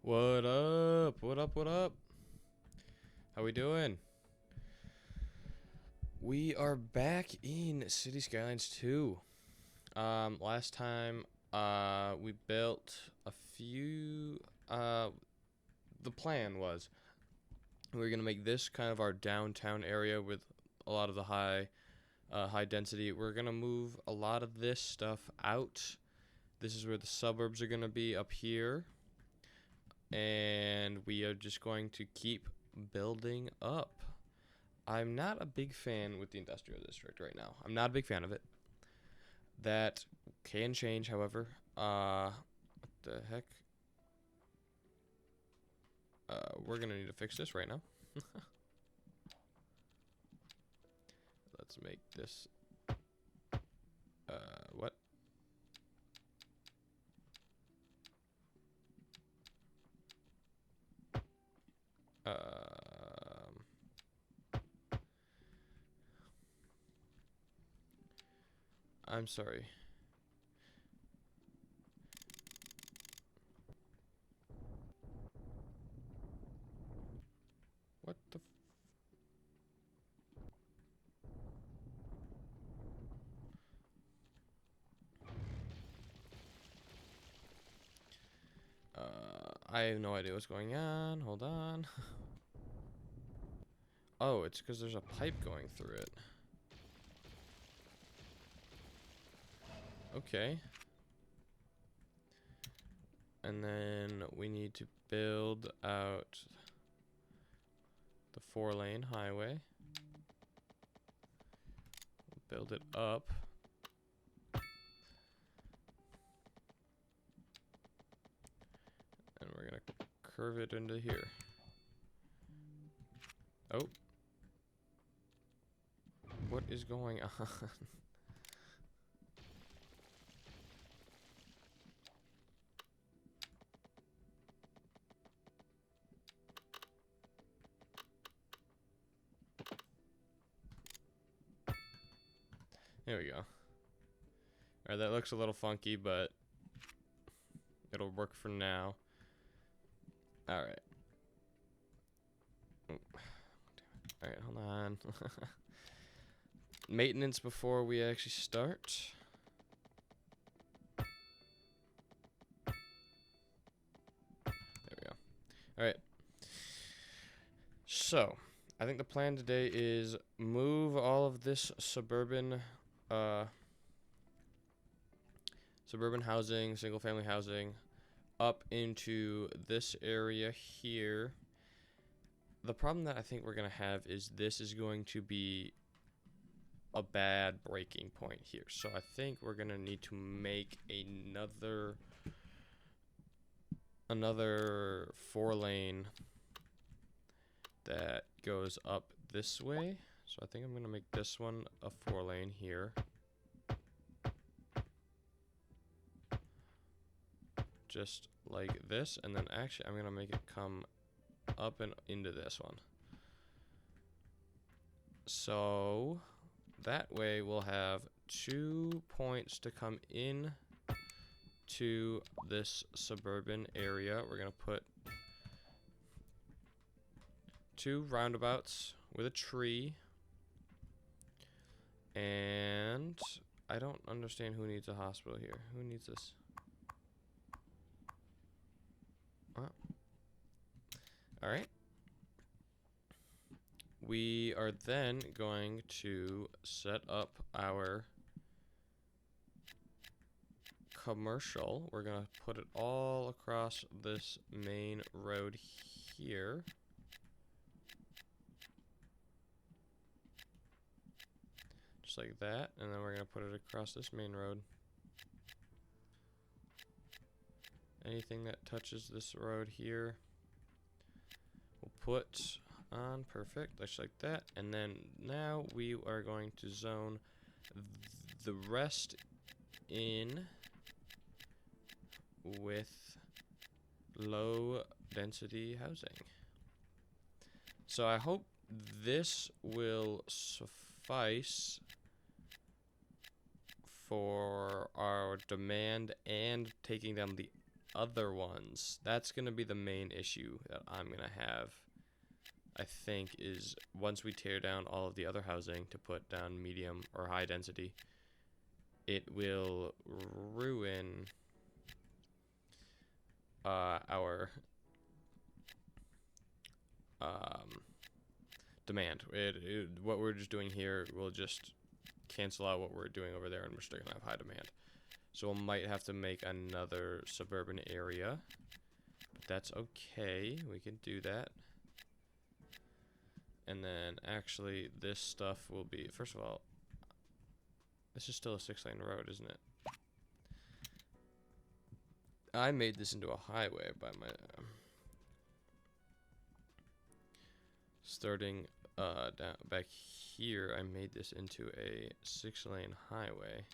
What up? What up? What up? How we doing? We are back in City Skylines 2. Last time, we built a few. The plan was we were gonna make this kind of our downtown area with a lot of the high density. We're gonna move a lot of this stuff out. This is where the suburbs are gonna be up here, and we are just going to keep building up. I'm not a big fan with the industrial district right now. I'm not a big fan of it. That can change, however. What the heck? We're gonna need to fix this right now. Let's make this. What? I'm sorry. What the? I have no idea what's going on. Hold on. Oh, it's because there's a pipe going through it. Okay. And then we need to build out the 4-lane highway. Build it up. And we're gonna curve it into here. Oh. What is going on? There we go. Alright, that looks a little funky, but it'll work for now. Alright. Alright, hold on. Maintenance before we actually start. There we go. Alright. So, I think the plan today is move all of this suburban housing, single family housing, up into this area here. The problem that I think we're going to have is this is going to be a bad breaking point here. So I think we're going to need to make another 4-lane that goes up this way. So I think I'm going to make this one a 4-lane here. Just like this, and then actually I'm gonna make it come up and into this one. So that way we'll have 2 points to come in to this suburban area. We're gonna put 2 roundabouts with a tree. And I don't understand who needs a hospital here. Who needs this? Alright. We are then going to set up our commercial. We're going to put it all across this main road here. Just like that. And then we're going to put it across this main road. Anything that touches this road here, we'll put on. Perfect, just like that. And then now we are going to zone the rest in with low density housing. So I hope this will suffice for our demand and taking down the other ones, that's going to be the main issue that I'm going to have, I think, is once we tear down all of the other housing to put down medium or high density, it will ruin our demand. What we're just doing here will just cancel out what we're doing over there, and we're still gonna have high demand. So we might have to make another suburban area, but that's okay. We can do that. And then actually this stuff will be, first of all, this is still a 6-lane road, isn't it? I made this into a highway by my starting down back here. I made this into a 6-lane highway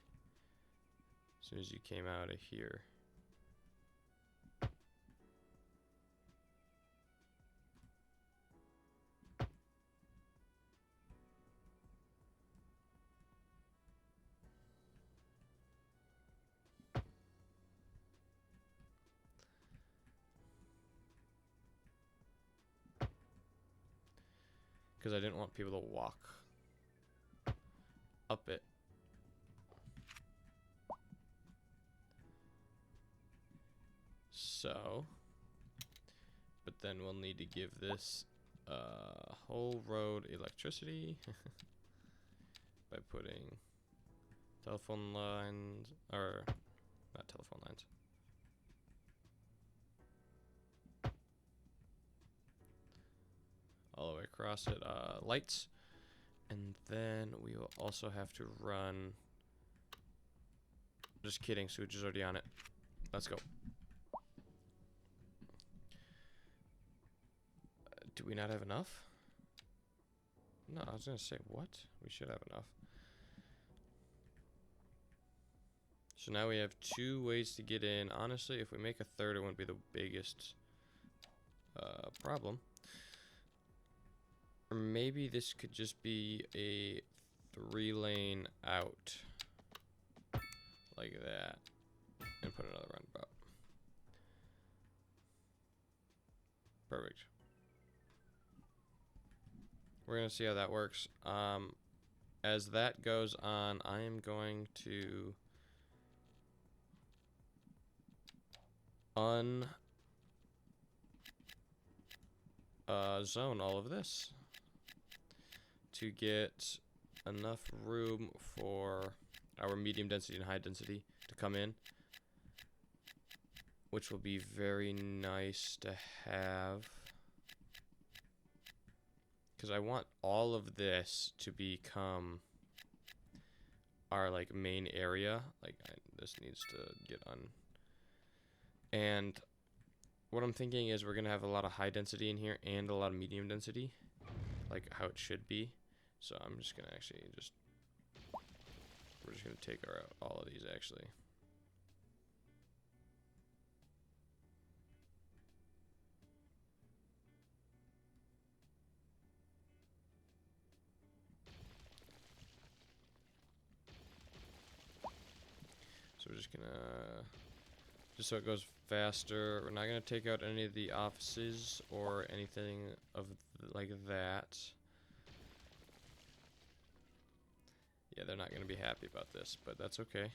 as soon as you came out of here. Because I didn't want people to walk up it. So, but then we'll need to give this whole road electricity by putting telephone lines, or not telephone lines. All the way across it, lights. And then we will also have to run, just kidding, sewage is already on it. Let's go. Do we not have enough? No, I was gonna say, what? We should have enough. So now we have 2 ways to get in. Honestly, if we make a third, it wouldn't be the biggest problem. Or maybe this could just be a 3-lane out. Like that. And put another roundabout. Perfect. We're going to see how that works. As that goes on, I am going to zone all of this to get enough room for our medium density and high density to come in, which will be very nice to have, because I want all of this to become our like main area. Like this needs to get on. And what I'm thinking is we're gonna have a lot of high density in here and a lot of medium density, like how it should be. So I'm just gonna actually we're just gonna take all of these actually. So we're just gonna, just so it goes faster, we're not gonna take out any of the offices or anything of like that. Yeah, they're not gonna be happy about this, but that's okay.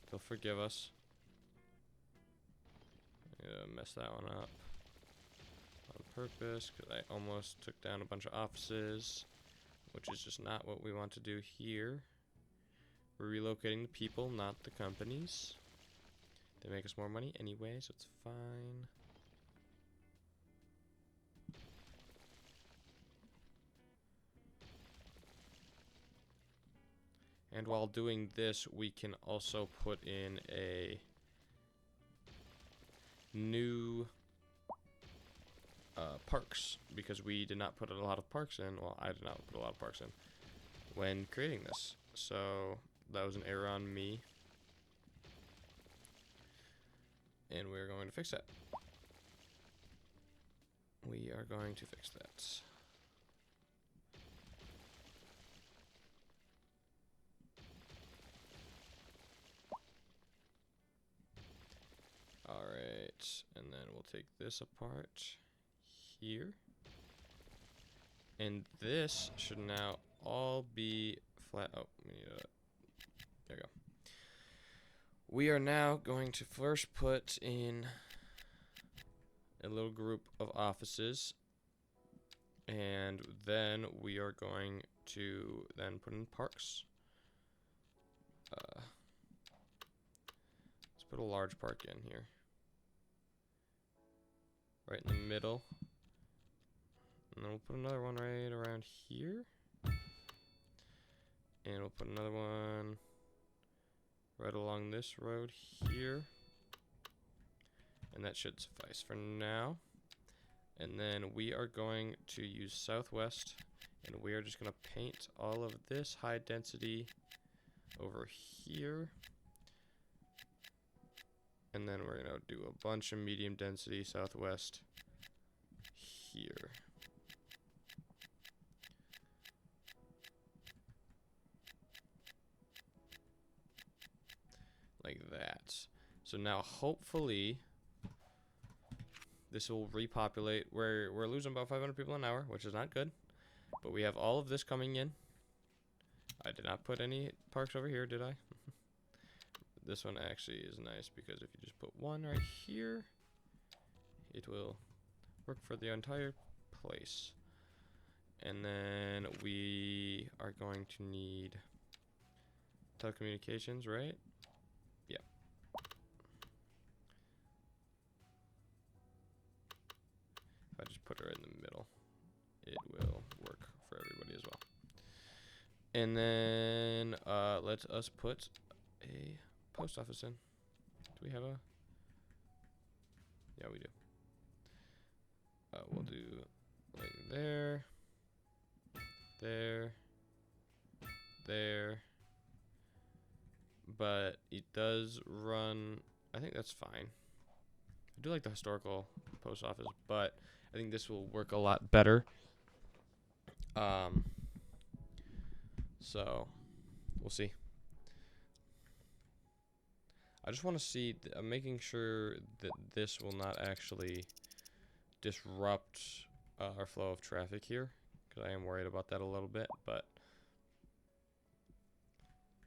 They'll forgive us. Yeah, mess that one up on purpose, because I almost took down a bunch of offices, which is just not what we want to do here. We're relocating the people, not the companies. They make us more money anyway, so it's fine. And while doing this, we can also put in a new parks, because we did not put a lot of parks in. Well, I did not put a lot of parks in when creating this. So that was an error on me. And we're going to fix that. We are going to fix that. and then we'll take this apart here. And this should now all be flat. Oh, we need a, there we go. We are now going to first put in a little group of offices, and then we are going to then put in parks. Let's put a large park in here, right in the middle, and then we'll put another one right around here, and we'll put another one right along this road here, and that should suffice for now. And then we are going to use Southwest, and we are just going to paint all of this high density over here, and then we're going to do a bunch of medium density Southwest here. Like that. So now hopefully this will repopulate. We're losing about 500 people an hour, which is not good. But we have all of this coming in. I did not put any parks over here, did I? This one actually is nice because if you just put one right here, it will work for the entire place. And then we are going to need telecommunications, right? Yeah. If I just put her in the middle, it will work for everybody as well. And then let us put a post office in. Do we have a? Yeah, we do. We'll do like there, there, there. But it does run. I think that's fine. I do like the historical post office, but I think this will work a lot better. So we'll see. I just want to see, I'm making sure that this will not actually disrupt our flow of traffic here, because I am worried about that a little bit, but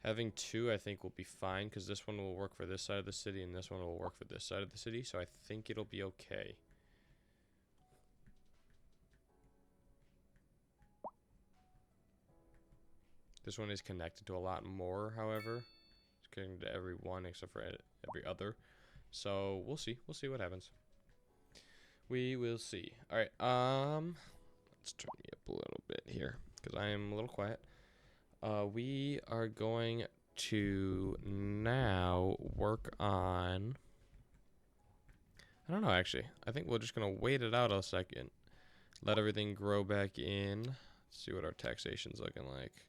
having two I think will be fine, because this one will work for this side of the city and this one will work for this side of the city, so I think it'll be okay. This one is connected to a lot more, however. It's connected to every one except for every other. So we'll see. We'll see what happens. We will see. Alright, let's turn me up a little bit here, because I am a little quiet. We are going to now work on... I don't know, actually. I think we're just going to wait it out a second. Let everything grow back in. Let's see what our taxation's looking like.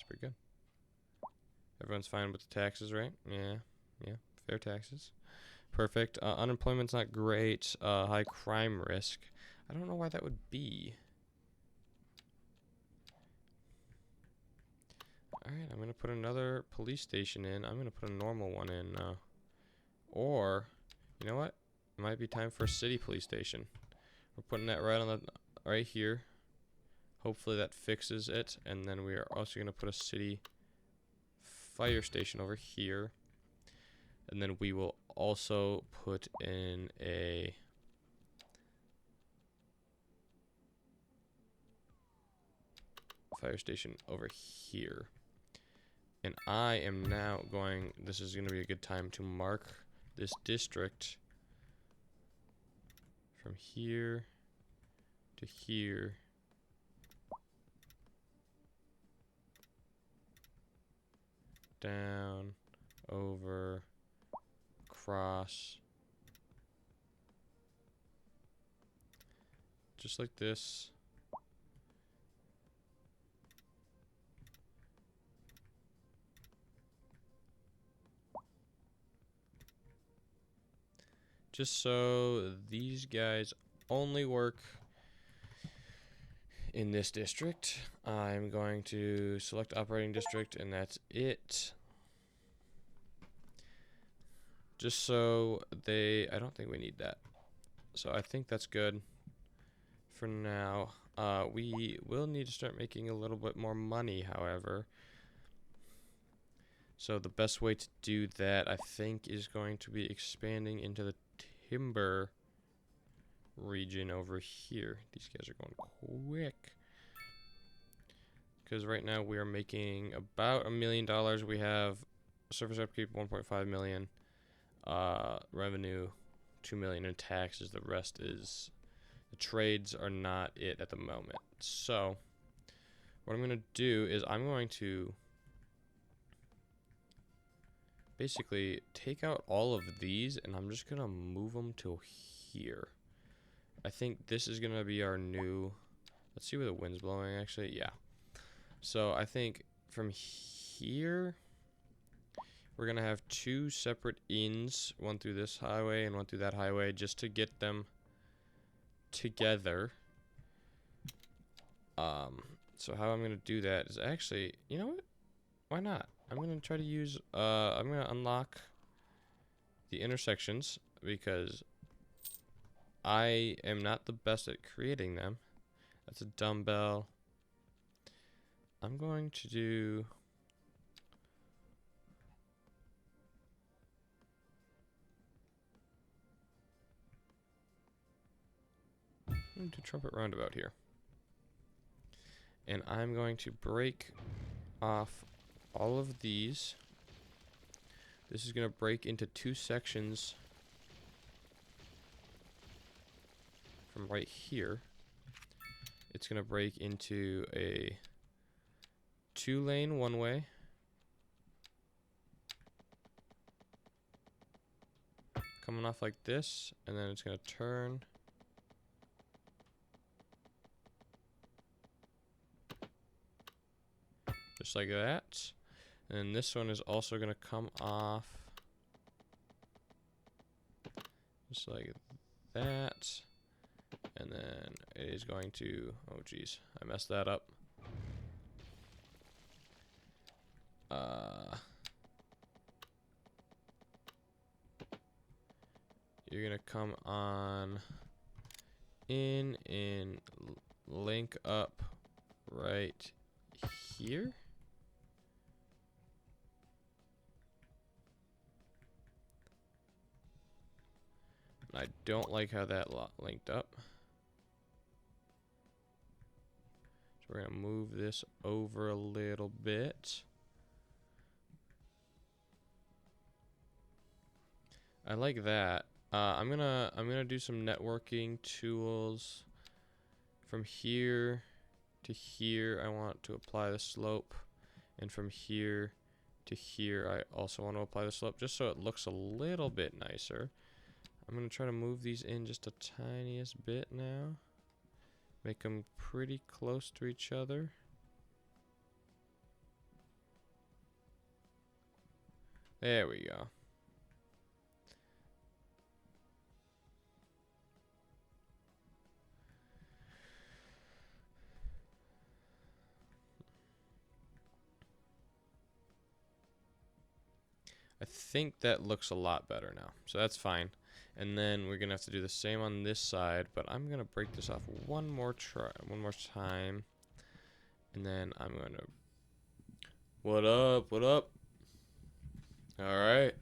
Pretty good. Everyone's fine with the taxes, right? Yeah, fair taxes. Perfect. Unemployment's not great. High crime risk. I don't know why that would be. Alright, I'm gonna put another police station in. I'm gonna put a normal one in now. Or, you know what? It might be time for a city police station. We're putting that right here. Hopefully that fixes it, and then we are also going to put a city fire station over here. And then we will also put in a fire station over here. And I am now going, this is going to be a good time to mark this district from here to here. Down, over, across, just like this. Just so these guys only work in this district. I'm going to select operating district, and that's it. Just so I don't think we need that. So I think that's good for now. We will need to start making a little bit more money, however. So the best way to do that, I think, is going to be expanding into the timber region over here. These guys are going quick. Because right now we are making about $1 million. We have surface upkeep 1.5 million, revenue 2 million, and taxes. The rest is the trades are not it at the moment. So what I'm going to do is I'm going to basically take out all of these, and I'm just going to move them to here. I think this is going to be our new... Let's see where the wind's blowing, actually. Yeah. So I think from here, we're going to have 2 separate inns, one through this highway and one through that highway, just to get them together. So how I'm going to do that is actually, you know what? Why not? I'm going to try to use, I'm going to unlock the intersections because I am not the best at creating them. That's a dumbbell. I'm going to do... I'm going to do trumpet roundabout here. And I'm going to break off all of these. This is going to break into 2 sections from right here. It's going to break into a 2-lane one-way. Coming off like this, and then it's going to turn. Just like that. And this one is also going to come off just like that. And then it is going to, oh geez, I messed that up. You're going to come on in and link up right here. I don't like how that linked up. So we're gonna move this over a little bit. I like that. I'm gonna do some networking tools from here to here. I want to apply the slope, and from here to here I also want to apply the slope just so it looks a little bit nicer. I'm going to try to move these in just a tiniest bit now. Make them pretty close to each other. There we go. I think that looks a lot better now, so that's fine. And then we're gonna have to do the same on this side, but I'm gonna break this off one more time, and then I'm gonna. What up? What up? All right,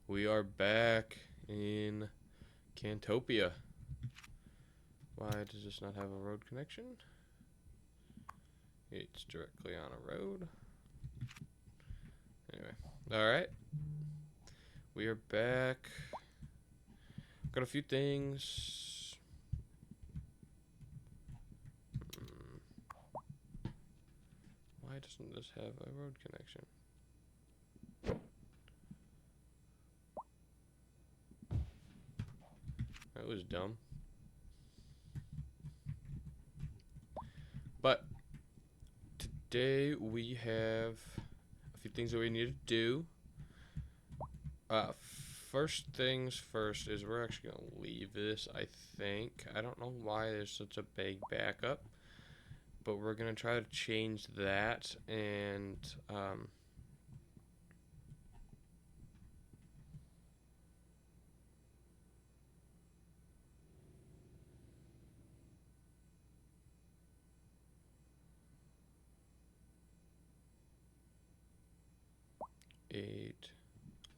we are back in Cantopia. Why does this not have a road connection? It's directly on a road. Anyway, all right. We are back. Got a few things. Why doesn't this have a road connection? That was dumb. But today we have a few things that we need to do. First things first is we're actually going to leave this, I think. I don't know why there's such a big backup, but we're going to try to change that, and 8.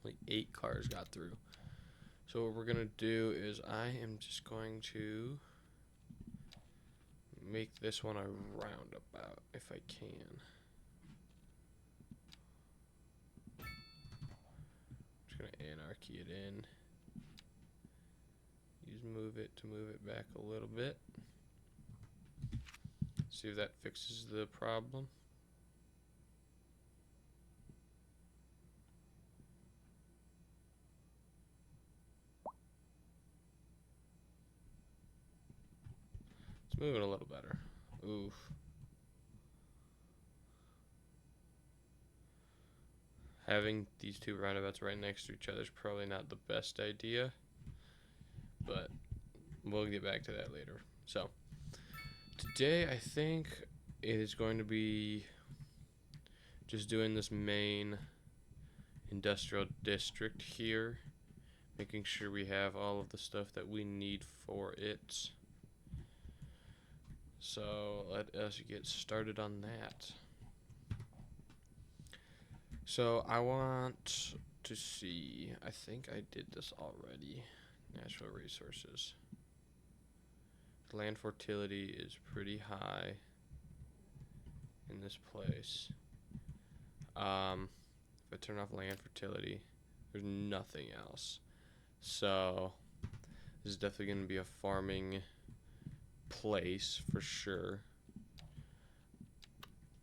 Only 8 cars got through. So what we're gonna do is I am just going to make this one a roundabout if I can. Just gonna anarchy it in. Use move it to move it back a little bit. See if that fixes the problem. It's moving a little better. Oof. Having these two roundabouts right next to each other is probably not the best idea, but we'll get back to that later. So, today I think it is going to be just doing this main industrial district here, making sure we have all of the stuff that we need for it. So let us get started on that. So I want to see, I think I did this already. Natural resources. Land fertility is pretty high in this place. If I turn off land fertility, there's nothing else. So this is definitely going to be a farming place for sure.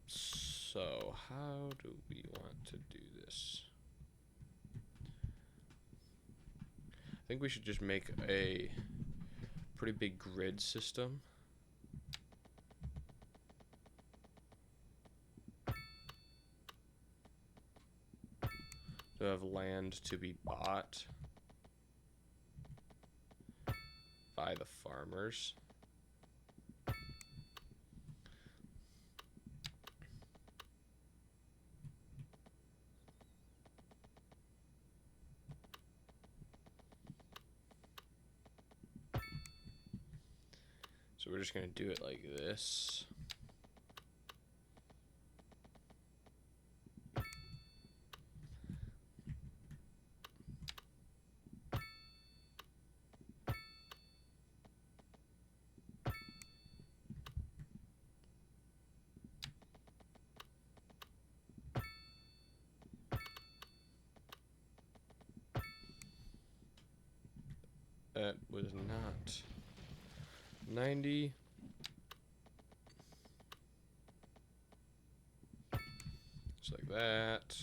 So how do we want to do this? I think we should just make a pretty big grid system. To have land to be bought by the farmers. So we're just going to do it like this. That was not 90. Just like that.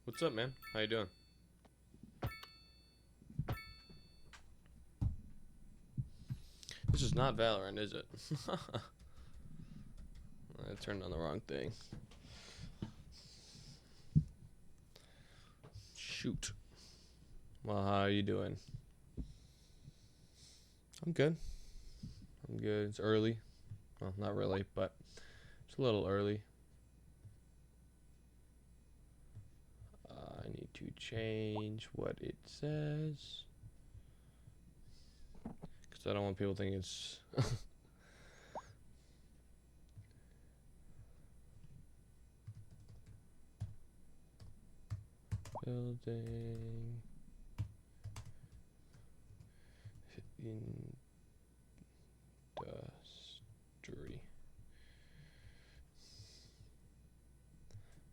What's up, man? How you doing? This is not Valorant, is it? I turned on the wrong thing. Shoot. Well, how are you doing? I'm good. I'm good. It's early. Well, not really, but it's a little early. I need to change what it says. Because I don't want people thinking it's... Building... Industry.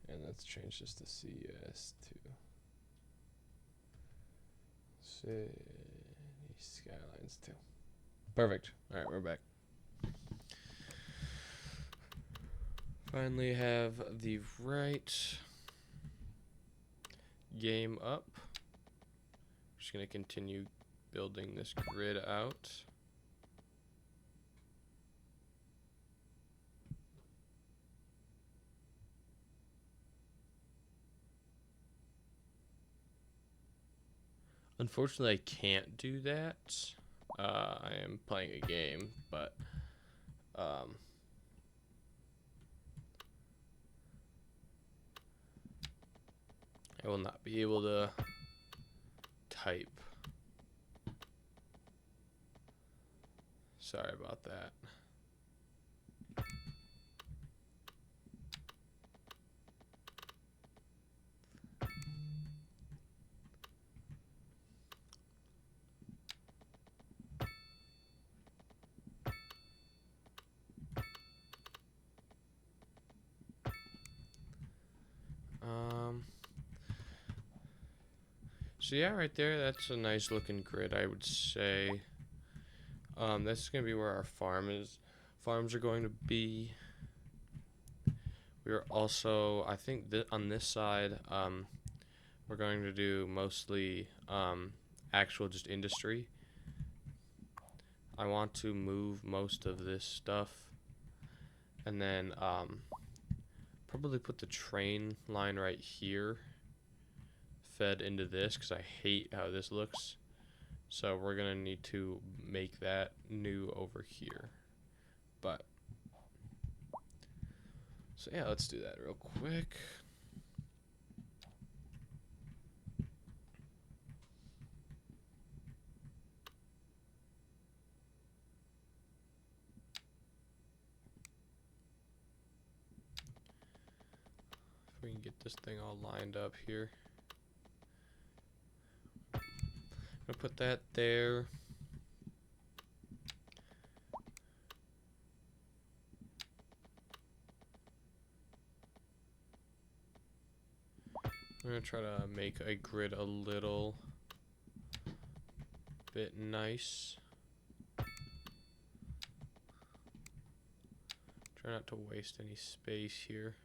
And let's change this to CS to City Skylines 2. Perfect. Alright, we're back. Finally have the right game up. Just gonna continue building this grid out. Unfortunately, I can't do that. I am playing a game, but I will not be able to type Sorry about that. So yeah, right there, that's a nice looking grid, I would say. That's gonna be where our farms are going to be. We're also, I think, on this side, we're going to do mostly actual just industry. I want to move most of this stuff, and then probably put the train line right here, fed into this, because I hate how this looks. So we're gonna need to make that new over here. But so yeah, let's do that real quick. If we can get this thing all lined up here. I'm gonna put that there. I'm gonna try to make a grid a little bit nice. Try not to waste any space here.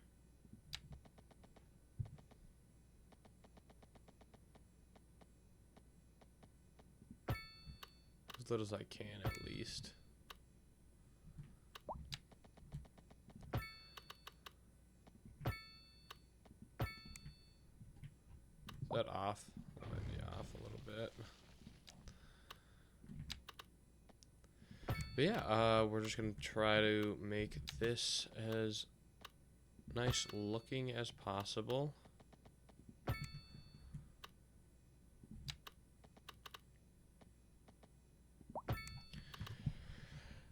As little as I can, at least. Is that off? That might be off a little bit. But yeah, we're just gonna try to make this as nice looking as possible.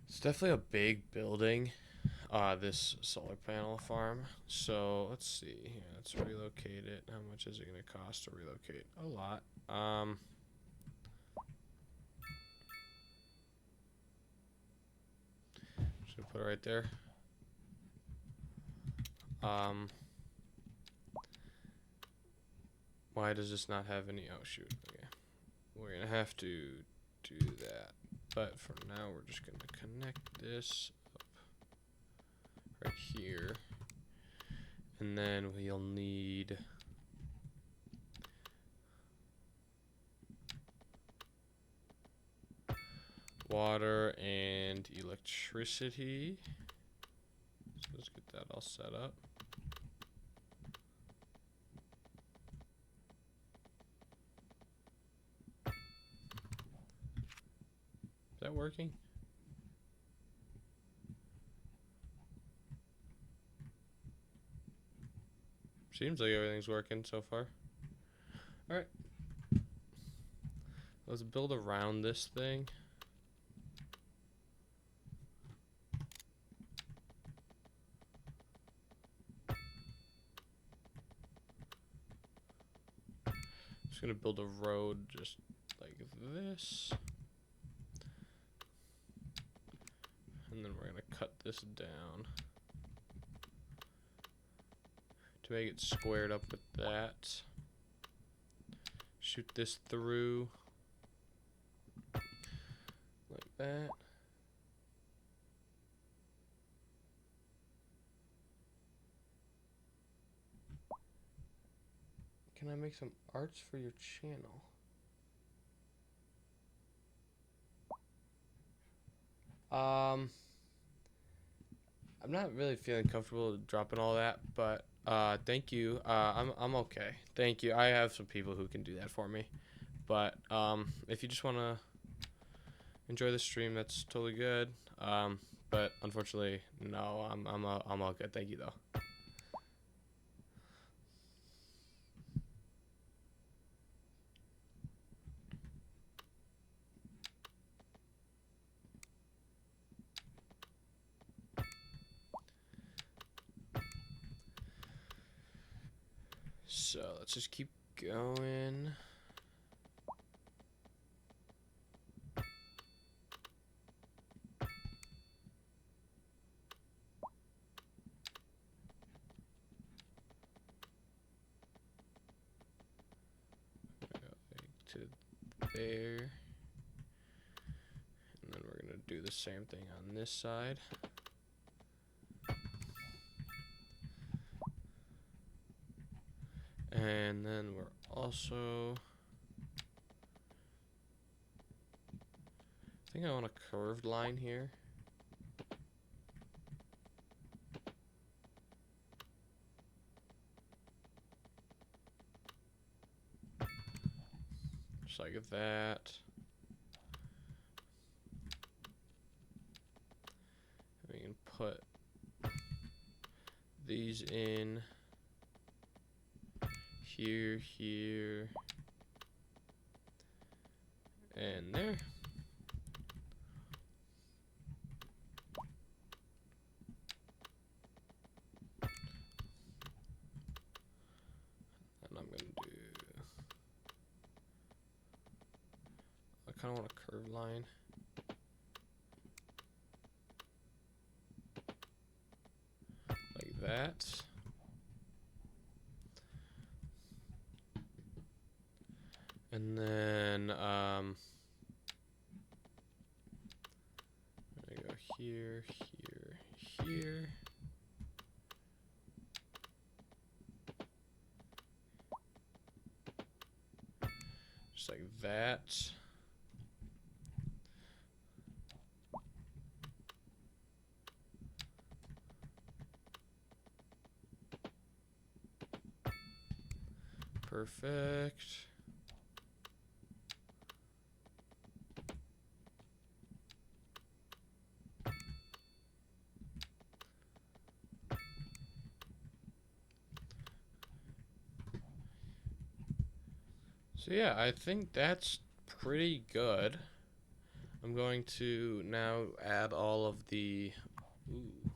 It's definitely a big building, this solar panel farm. So let's see here. Let's relocate it. How much is it gonna cost to relocate? A lot. Just gonna put it right there. Why does this not have any? Oh shoot. Okay. We're gonna have to do that. But for now, we're just gonna connect this up right here. And then we'll need water and electricity. So let's get that all set up. Is that working? Seems like everything's working so far. Alright. Let's build around this thing. Just gonna build a road just like this. And then we're gonna cut this down to make it squared up with that. Shoot this through like that. Can I make some arts for your channel? I'm not really feeling comfortable dropping all that, but thank you. I'm okay. Thank you. I have some people who can do that for me. But if you just want to enjoy the stream, that's totally good. But unfortunately, no, I'm all good. Thank you though. So let's just keep going. To there. And then we're gonna do the same thing on this side. And then we're also, I think I want a curved line here. Just like that. We can put these in here, here, and there. And I'm gonna do, I kind of want a curved line. Like that. And then, I'm gonna go here, here, here. Just like that. Perfect. So yeah, I think that's pretty good. I'm going to now add all of the, ooh,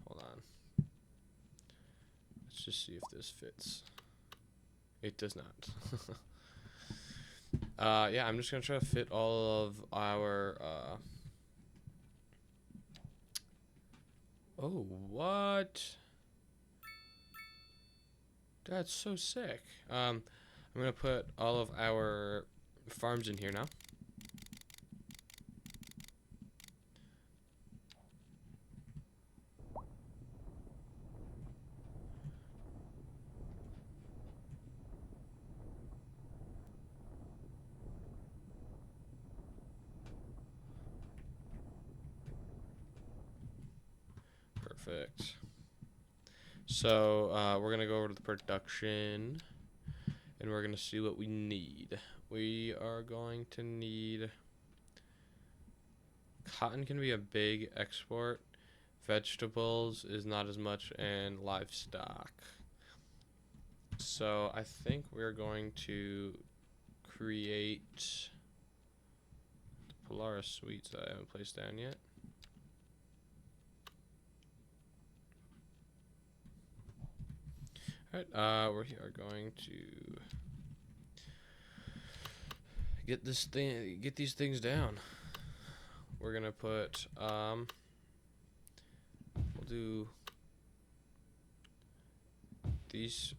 hold on. Let's just see if this fits. It does not. Yeah, I'm just gonna try to fit all of our, oh, what? That's so sick. I'm gonna put all of our farms in here now. Perfect. So we're gonna go over to the production, and we're gonna see what we need. We are going to need, cotton can be a big export. Vegetables is not as much, and livestock. So I think we're going to create the Polaris suites that I haven't placed down yet. Alright, we are going to get these things down. We're gonna put we'll do these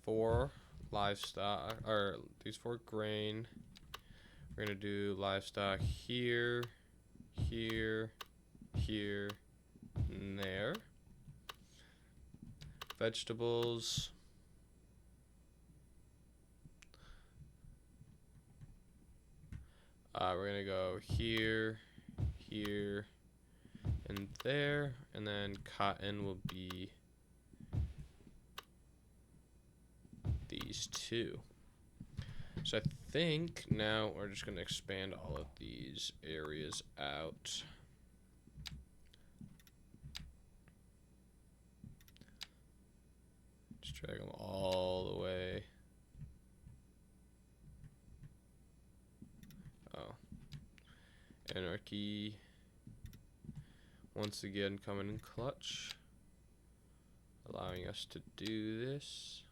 4 livestock, or these 4 grain. We're gonna do livestock here, here, here, and there. Vegetables. We're gonna go here, here, and there, and then cotton will be these 2. So I think now we're just gonna expand all of these areas out. Just drag them all the way. Oh. Anarchy. Once again coming in clutch. Allowing us to do this.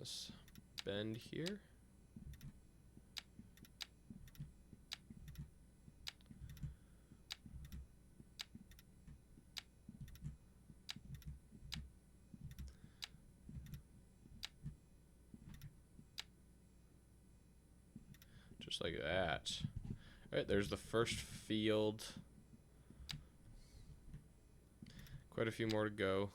this bend here. Just like that. All right, there's the first field. Quite a few more to go.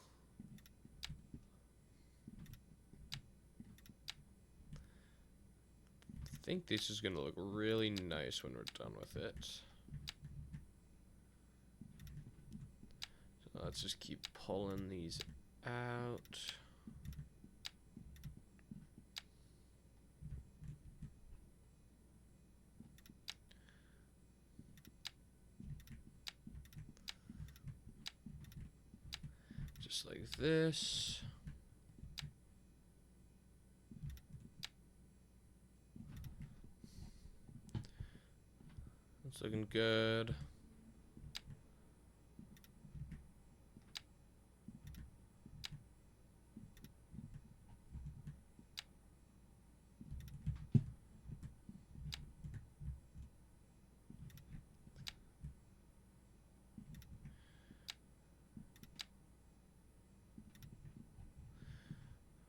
I think this is going to look really nice when we're done with it. So let's just keep pulling these out. Just like this. It's looking good.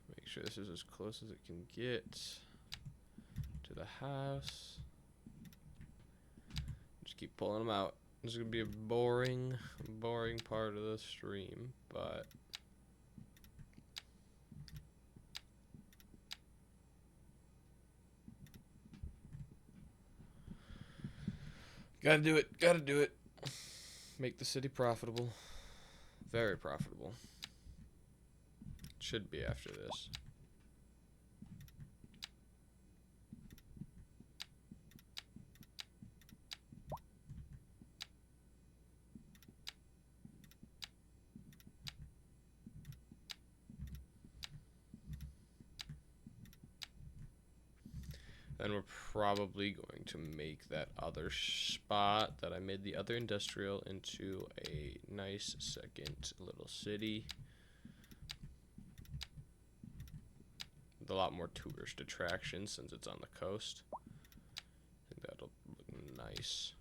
Make sure this is as close as it can get to the house. Just keep pulling them out. This is gonna be a boring part of the stream, but gotta do it. Gotta do it. Make the city profitable. Very profitable. Should be after this. Then we're probably going to make that other spot that I made the other industrial into a nice second little city. With a lot more tourist attractions since it's on the coast. I think that'll look nice.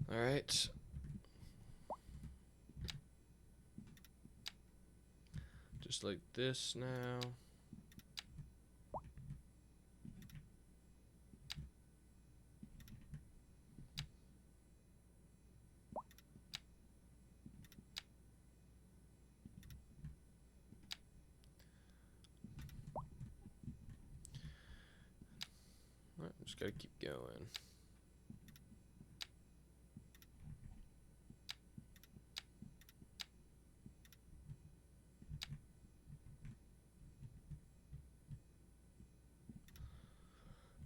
All right. Just like this now. All right, just gotta keep going.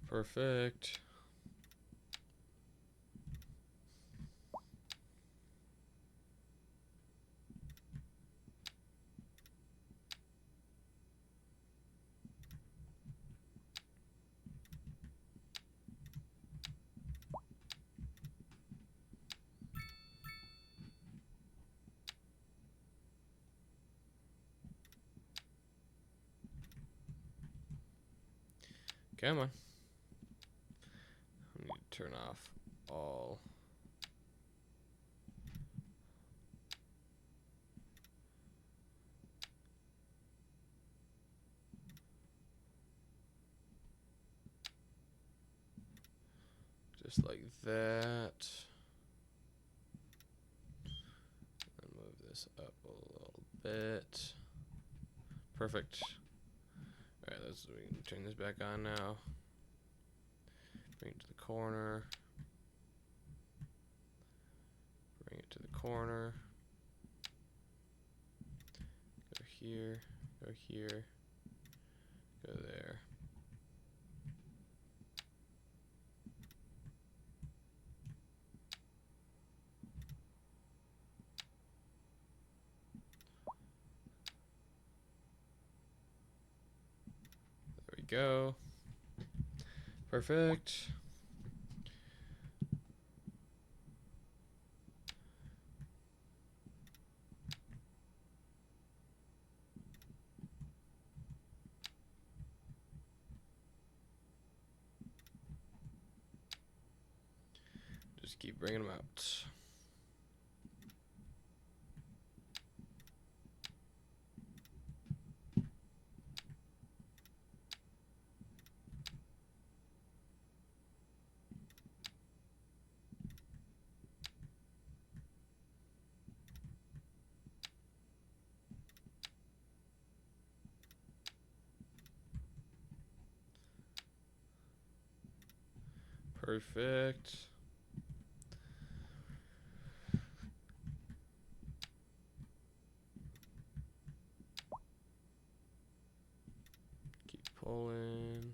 Perfect. Come on. I need to turn off all. Just like that. And move this up a little bit. Perfect. Alright, we can turn this back on now. Bring it to the corner. Bring it to the corner. Go here. Go here. Go there. There we go. Perfect. Just keep bringing them out. Perfect. Keep pulling.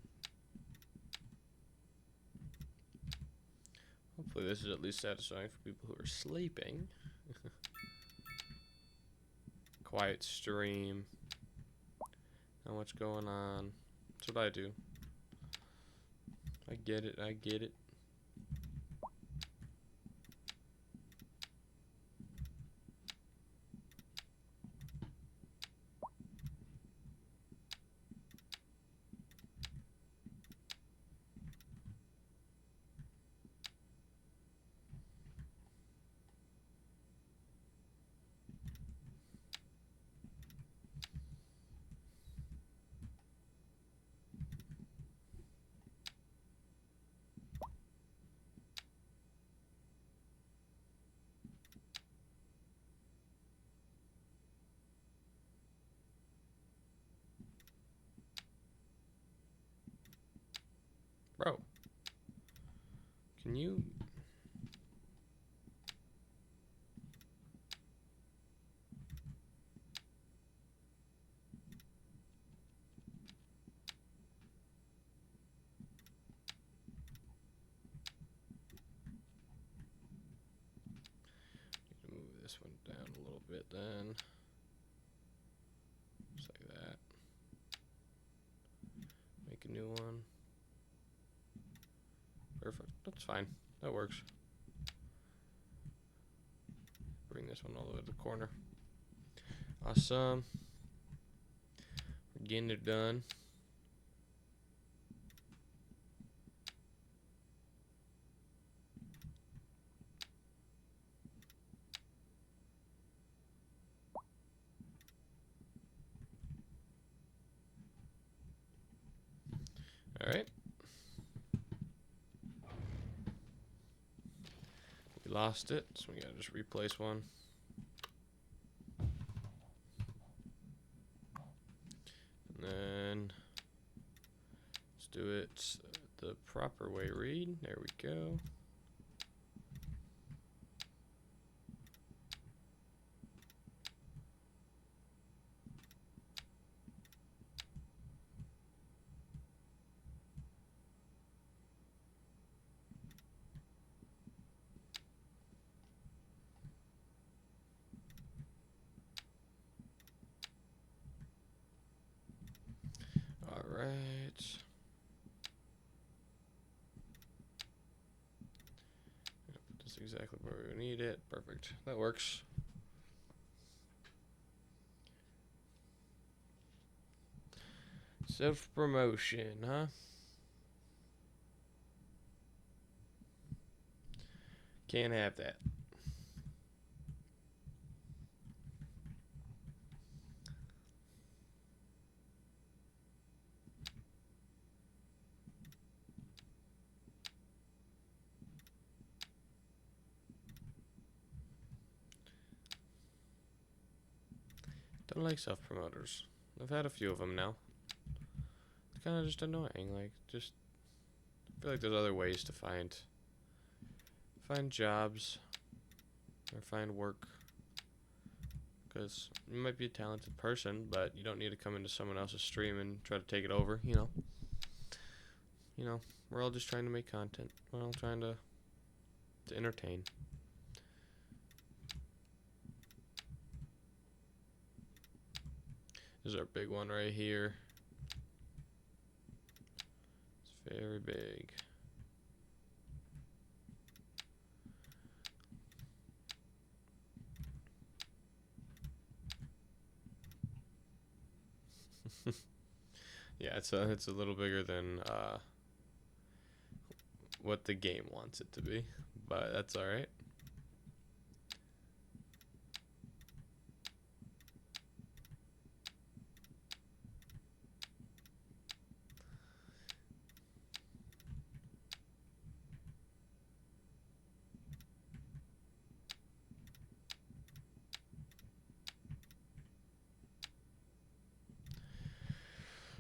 Hopefully this is at least satisfying for people who are sleeping. Quiet stream. Not much going on. That's what I do. I get it, I get it. Bro, can you... move this one down a little bit then. Just like that. Make a new one. Perfect. That's fine. That works. Bring this one all the way to the corner. Awesome. We're getting it done. All right. We lost it, so we gotta just replace one. And then let's do it the proper way, read. There we go. All right. Put this exactly where we need it. Perfect. That works. Self-promotion, huh? Can't have that. Don't like self-promoters. I've had a few of them now. It's kind of just annoying. Like, just I feel like there's other ways to find jobs or find work. Because you might be a talented person, but you don't need to come into someone else's stream and try to take it over. You know, we're all just trying to make content. We're all trying to entertain. This is our big one right here. It's very big. Yeah, it's a little bigger than what the game wants it to be, but that's all right.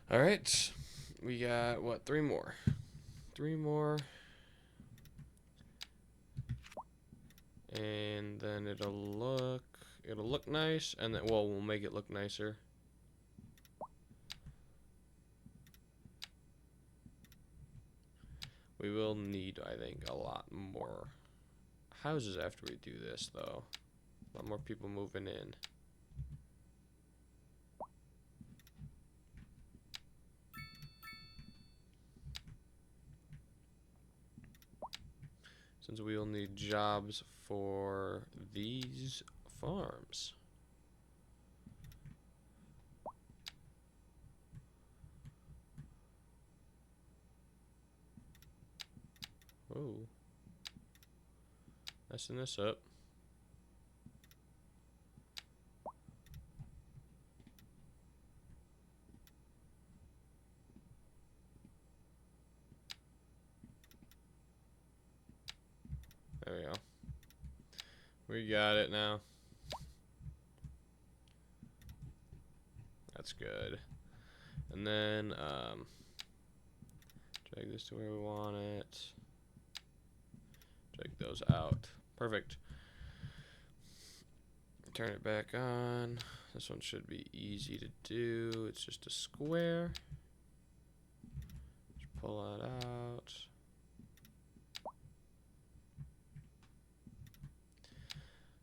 All right, we got what? Three more. Three more. And then it'll look nice, and then we'll make it look nicer. We will need, I think, a lot more houses after we do this, though. A lot more people moving in. Since we will need jobs for these farms. Oh. Messing this up. There we go. We got it now. That's good. And then drag this to where we want it. Drag those out. Perfect. Turn it back on. This one should be easy to do. It's just a square. Just pull that out.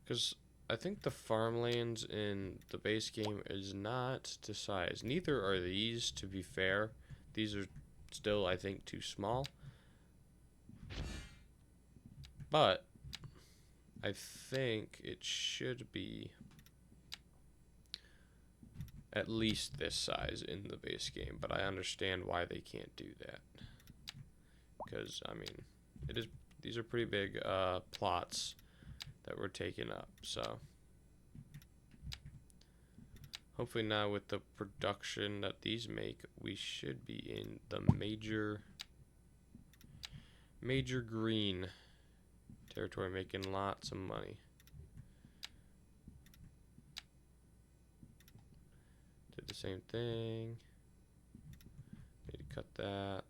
Because I think the farmlands in the base game is not to size. Neither are these, to be fair. These are still, I think, too small. But I think it should be at least this size in the base game. But I understand why they can't do that. Because, I mean, these are pretty big plots that we're taking up, so hopefully now with the production that these make, we should be in the major green territory, making lots of money. Did the same thing. Need to cut that.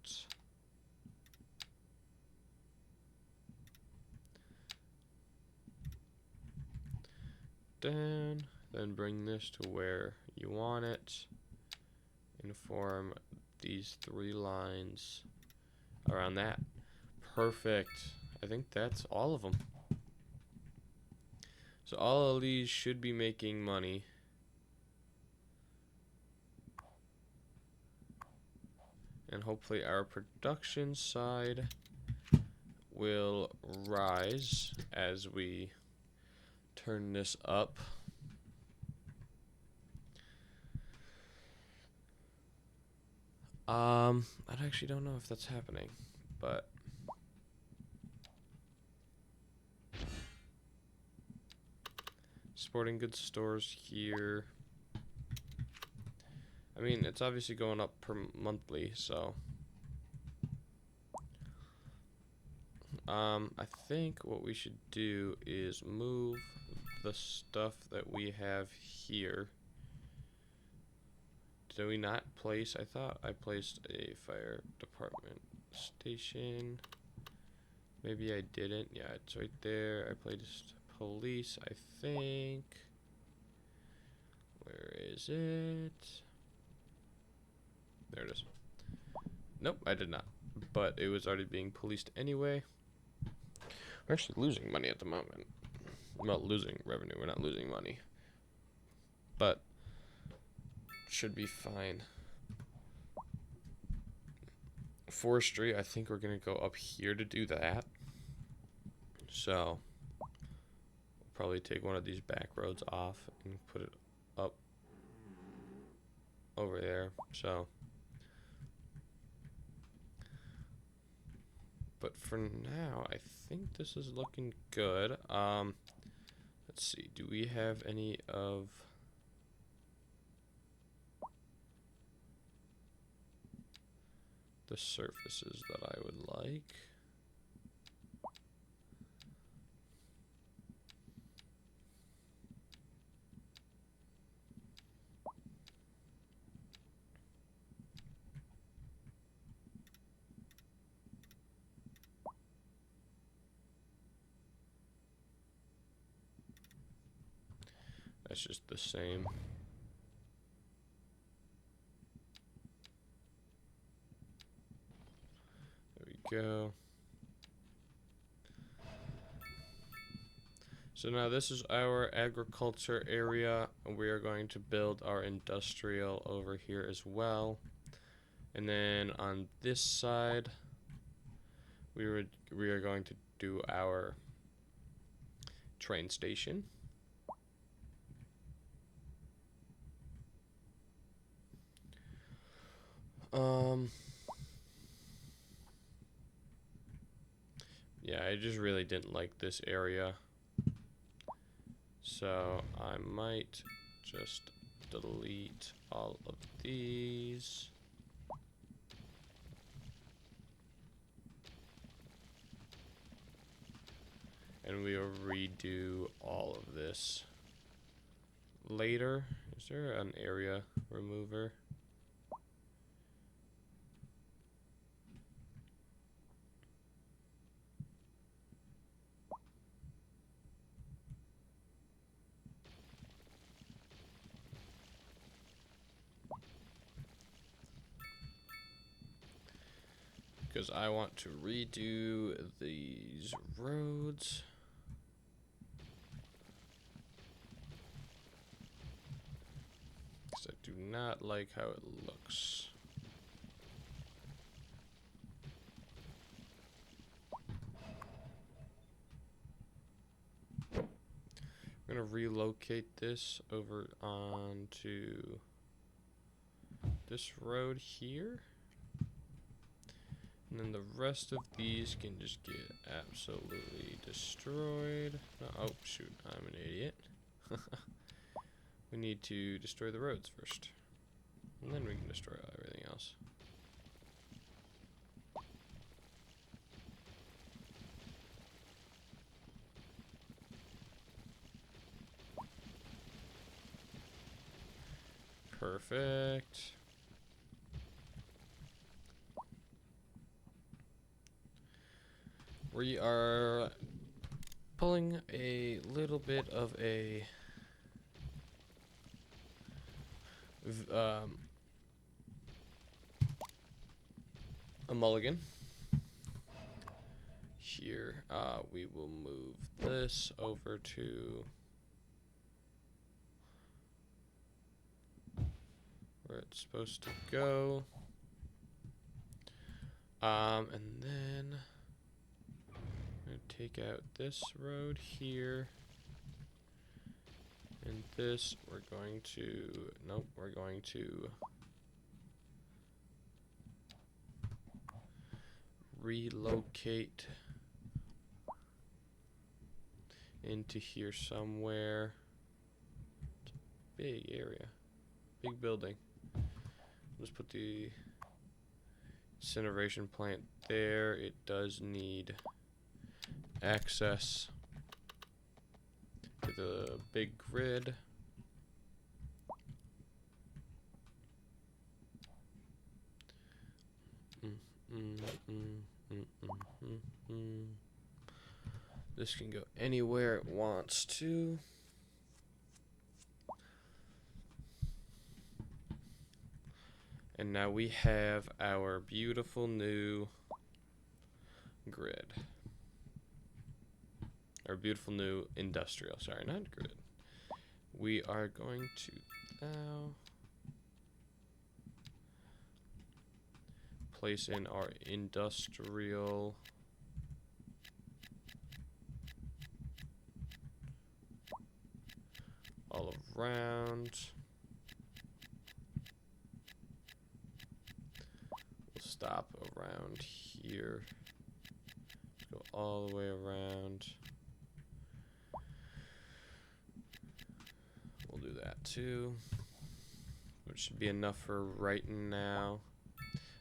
Down, then bring this to where you want it, and form these 3 lines around that. Perfect. I think that's all of them. So all of these should be making money. And hopefully our production side will rise as we turn this up. I actually don't know if that's happening, but sporting goods stores here. I mean, it's obviously going up per monthly, so I think what we should do is move the stuff that we have here. Did we not place? I thought I placed a fire department station. Maybe I didn't. Yeah, it's right there. I placed police, I think. Where is it? There it is. Nope, I did not. But it was already being policed anyway. We're actually losing money at the moment. We're not losing revenue. We're not losing money. But should be fine. Forestry, I think we're going to go up here to do that. So we'll probably take one of these back roads off and put it up over there. So But for now, I think this is looking good. Let's see. Do we have any of the surfaces that I would like? That's just the same. There we go. So now this is our agriculture area. We are going to build our industrial over here as well. And then on this side, we are going to do our train station. Yeah, I just really didn't like this area. So I might just delete all of these. And we'll redo all of this later. Is there an area remover? Because I want to redo these roads. Because I do not like how it looks. I'm going to relocate this over onto this road here. And then the rest of these can just get absolutely destroyed. Oh, shoot, I'm an idiot. We need to destroy the roads first. And then we can destroy everything else. Perfect. We are pulling a little bit of a mulligan here. We will move this over to where it's supposed to go. And then I'm going to take out this road here. And this, we're going to, nope, we're going to relocate into here somewhere. It's a big area, big building. Let's put the incineration plant there. It does need access to the big grid. This can go anywhere it wants to. And now we have our beautiful new grid. Our beautiful new industrial, sorry, not grid. We are going to now place in our industrial all around. We'll stop around here. go all the way around. We'll do that too, which should be enough for right now.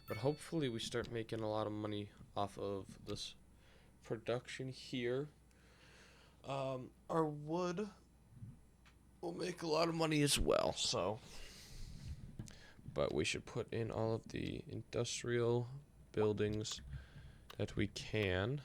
But hopefully we start making a lot of money off of this production here. Our wood will make a lot of money as well, so. But we should put in all of the industrial buildings that we can.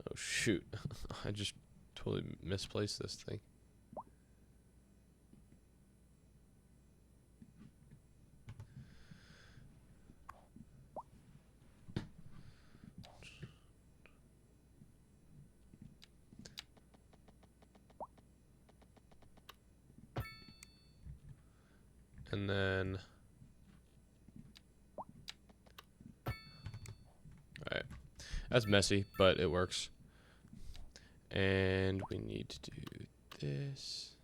Oh shoot, I just totally misplaced this thing. And then, alright, that's messy, but it works. And we need to do this.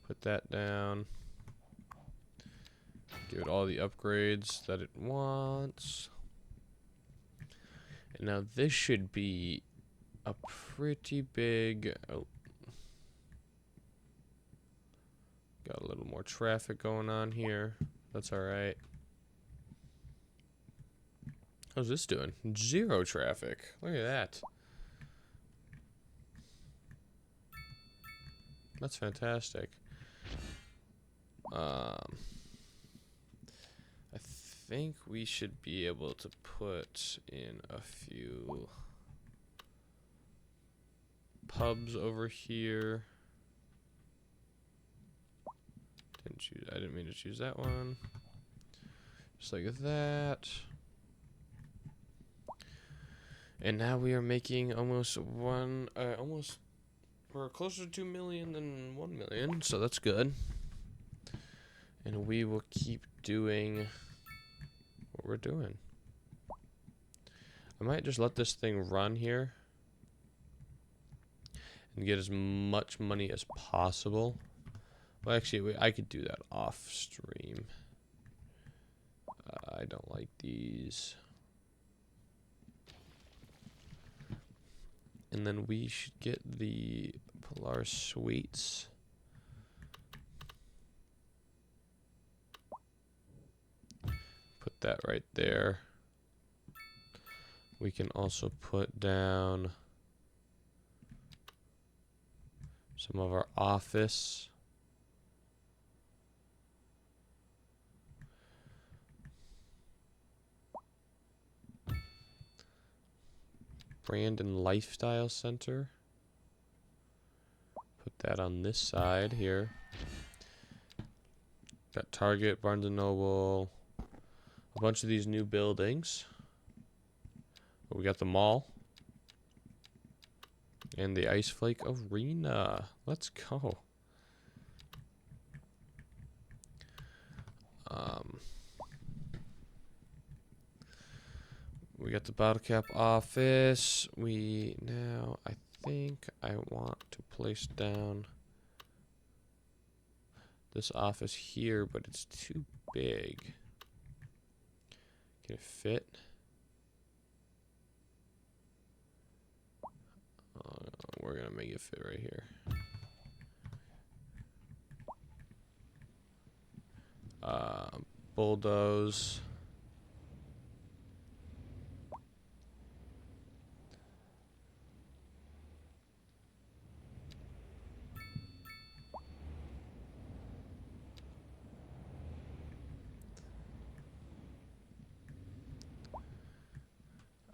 Put that down. Give it all the upgrades that it wants. And now this should be a pretty big... Oh. Got a little more traffic going on here. That's alright. How's this doing? 0 traffic. Look at that. That's fantastic. I think we should be able to put in a few pubs over here. I didn't mean to choose that one. Just like that. And now we are making almost we're closer to 2 million than 1 million, so that's good. And we will keep doing what we're doing. I might just let this thing run here and get as much money as possible. Well, actually, I could do that off stream. I don't like these. And then we should get the Polaris Suites. Put that right there. We can also put down some of our office. Brandon Lifestyle Center. Put that on this side here. Got Target, Barnes & Noble, a bunch of these new buildings. We got the mall. And the Ice Flake Arena. Let's go. We got the bottle cap office. I think I want to place down this office here, but it's too big. Can it fit? We're gonna make it fit right here. Bulldoze.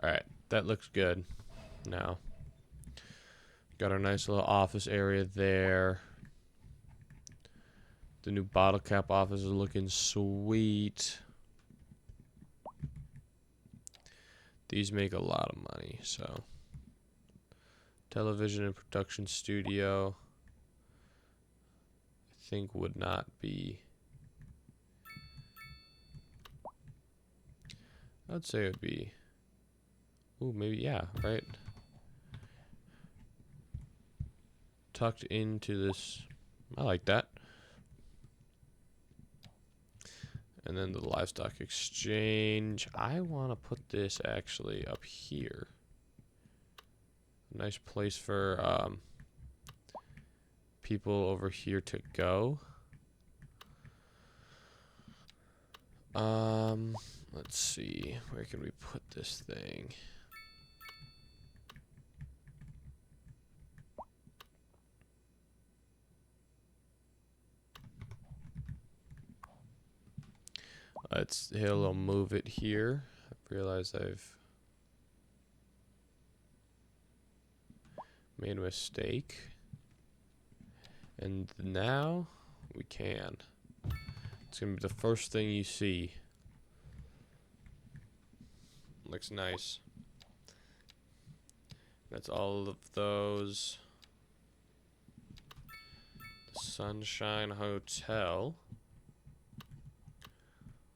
Alright, that looks good now. Got our nice little office area there. The new bottle cap office is looking sweet. These make a lot of money, so. Television and production studio, I think would not be I'd say it would be. Ooh, maybe, yeah, right? Tucked into this. I like that. And then the livestock exchange. I want to put this actually up here. Nice place for people over here to go. Let's see. Where can we put this thing? He'll move it here. I've realized I've made a mistake. And now we can. It's gonna be the first thing you see. Looks nice. That's all of those. The Sunshine Hotel.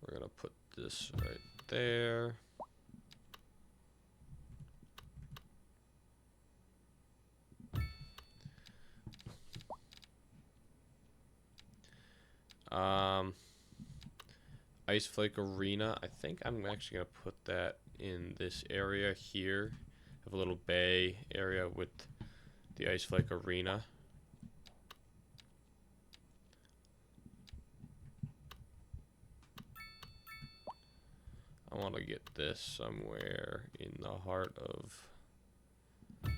We're gonna put this right there. Ice Flake Arena. I think I'm actually gonna put that in this area here. Have a little bay area with the Ice Flake Arena. I want to get this somewhere in the heart of the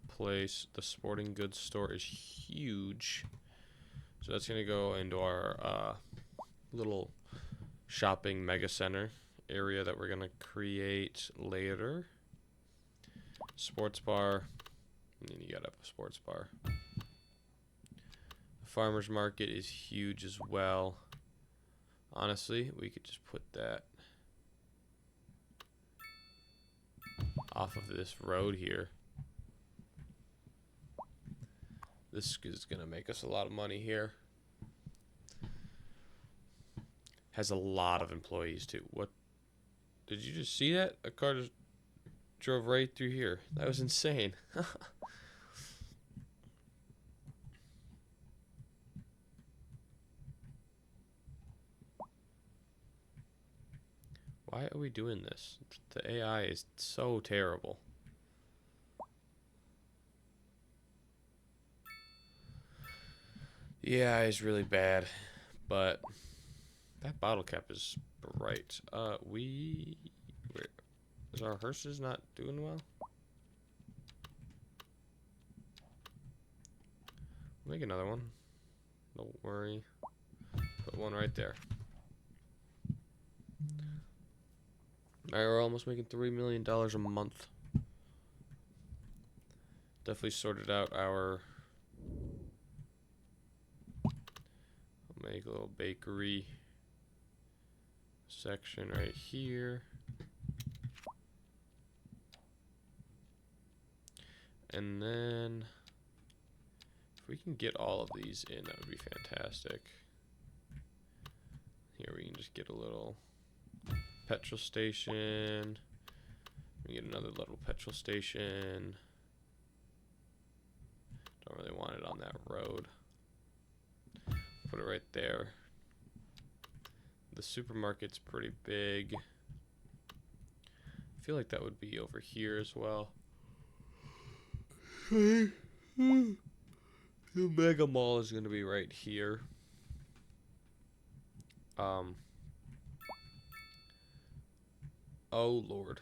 place. The sporting goods store is huge. So that's going to go into our little shopping mega center area that we're going to create later. Sports bar. And then you got to have a sports bar. The farmer's market is huge as well. Honestly, we could just put that off of this road here. This is going to make us a lot of money here. Has a lot of employees too. What? Did you just see that? A car just drove right through here. That was insane. Why are we doing this? The AI is so terrible. The AI is really bad, but that bottle cap is bright. Is our hearses not doing well? Make another one. Don't worry. Put one right there. Alright, we're almost making $3 million a month. Definitely sorted out our... I'll make a little bakery section right here. And then... if we can get all of these in, that would be fantastic. Here we can just get a little... petrol station. We get another little petrol station. Don't really want it on that road. Put it right there. The supermarket's pretty big. I feel like that would be over here as well. The Mega Mall is going to be right here. Oh, Lord.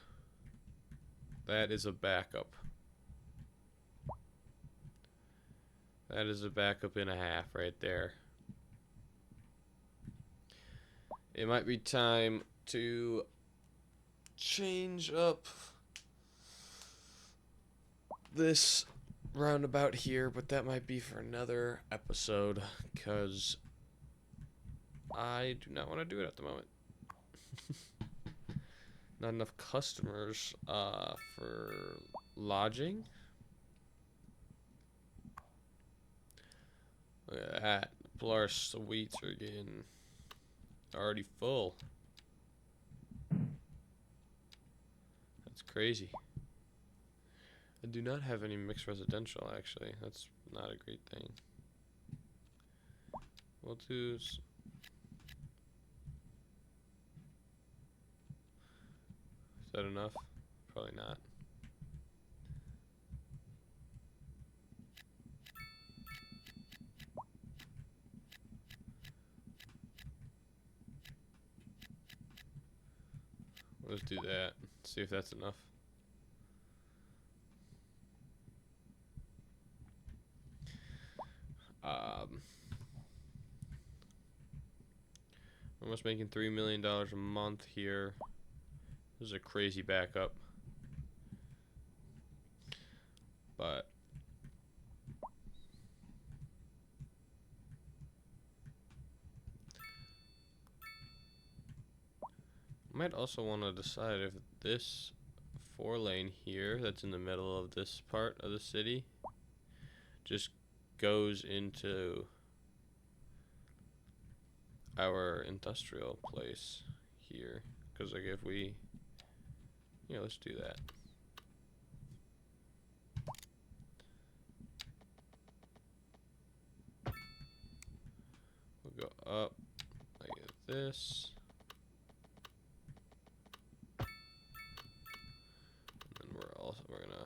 That is a backup. That is a backup and a half right there. It might be time to change up this roundabout here, but that might be for another episode, because I do not want to do it at the moment. Not enough customers for lodging. Look at that. Polaris suites are getting already full. Crazy. I do not have any mixed residential, actually. That's not a great thing. We'll do... Is that enough? Probably not. Let's do that. See if that's enough. Almost making $3 million a month here. This is a crazy backup. But I might also want to decide if this 4-lane here that's in the middle of this part of the city just goes into our industrial place here, because like if we, yeah, let's do that. We'll go up like this, and then we're gonna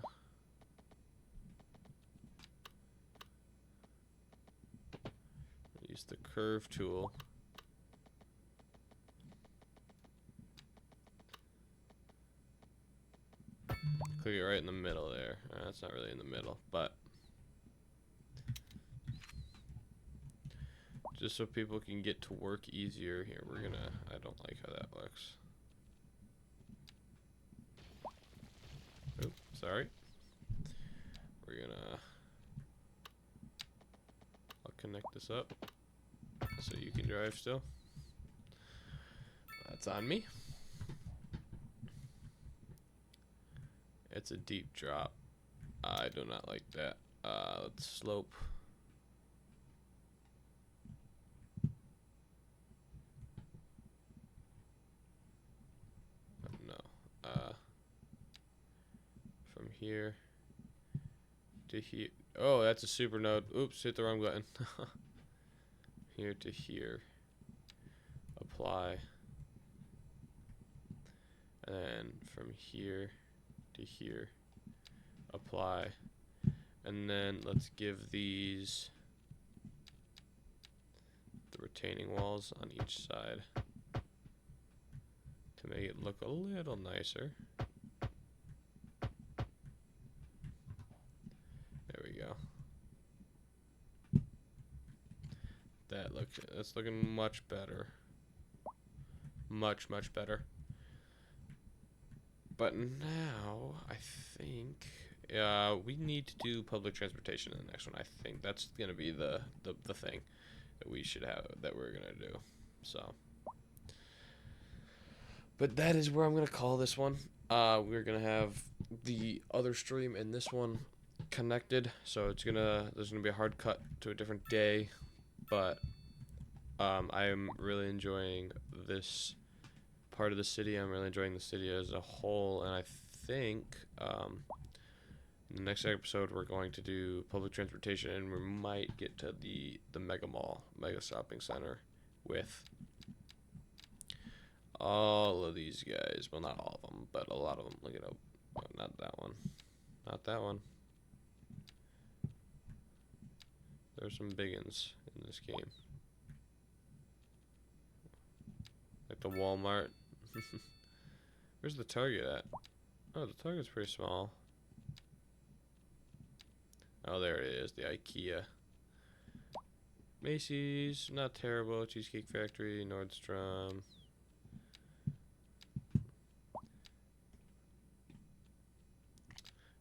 use the curve tool. Click it right in the middle there. It's not really in the middle, but just so people can get to work easier here, we're gonna, I don't like how that looks. Oops, sorry. We're gonna, I'll connect this up so you can drive still. That's on me. It's a deep drop. I do not like that. Let's slope. No. From here to here. Oh, that's a super node. Oops, hit the wrong button. Here to here. Apply. And then from here to here, apply, and then let's give these the retaining walls on each side to make it look a little nicer. There we go. That's looking much better. Much better. But now, I think we need to do public transportation in the next one. I think that's going to be the thing that we should have, that we're going to do. So, but that is where I'm going to call this one. We're going to have the other stream and this one connected. So there's going to be a hard cut to a different day. But I am really enjoying this part of the city. I'm really enjoying the city as a whole, and I think in the next episode we're going to do public transportation, and we might get to the mega mall, mega shopping center with all of these guys. Well, not all of them, but a lot of them. Look it up. Oh, not that one. Not that one. There's some big uns in this game. Like the Walmart. Where's the Target at? Oh, the Target's pretty small. Oh, there it is, the IKEA. Macy's, not terrible. Cheesecake Factory, Nordstrom.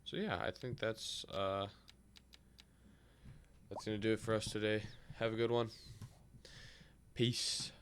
So yeah, I think that's gonna do it for us today. Have a good one. Peace.